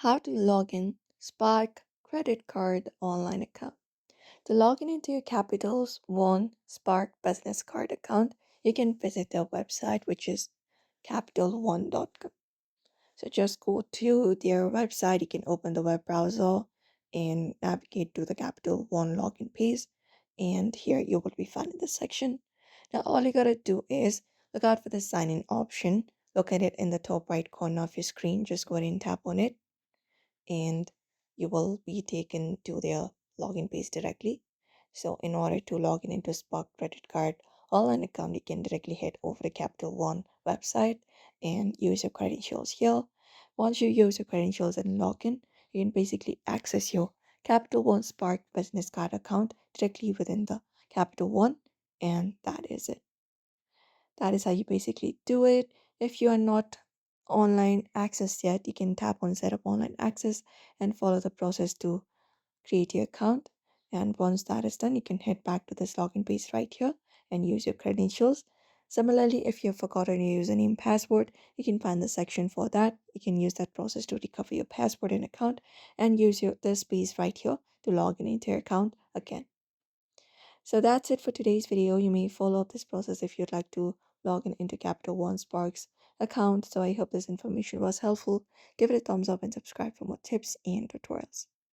How to log in Spark credit card online account. To log in into your Capital's One Spark business card account, you can visit their website, which is capitalone.com. So just go to their website. You can open the web browser and navigate to the Capital One login page. And here you will be finding this section. Now all you gotta do is look out for the sign in option. Look at it in the top right corner of your screen. Just go ahead and tap on it and you will be taken to their login page directly. So in order to log in into Spark credit card online account, you can directly head over to Capital One website and use your credentials here. Once you use your credentials and log in, you can basically access your Capital One Spark business card account directly within the Capital One, and that is it. That is how you basically do it. If you are not online access yet, you can tap on set up online access and follow the process to create your account. And once that is done, you can head back to this login page right here and use your credentials. Similarly, if you've forgotten your username and password, you can find the section for that. You can use that process to recover your password and account and use this page right here to log in into your account again. So that's it for today's video. You may follow up this process if you'd like to log in into Capital One Sparks account. So I hope this information was helpful. Give it a thumbs up and subscribe for more tips and tutorials.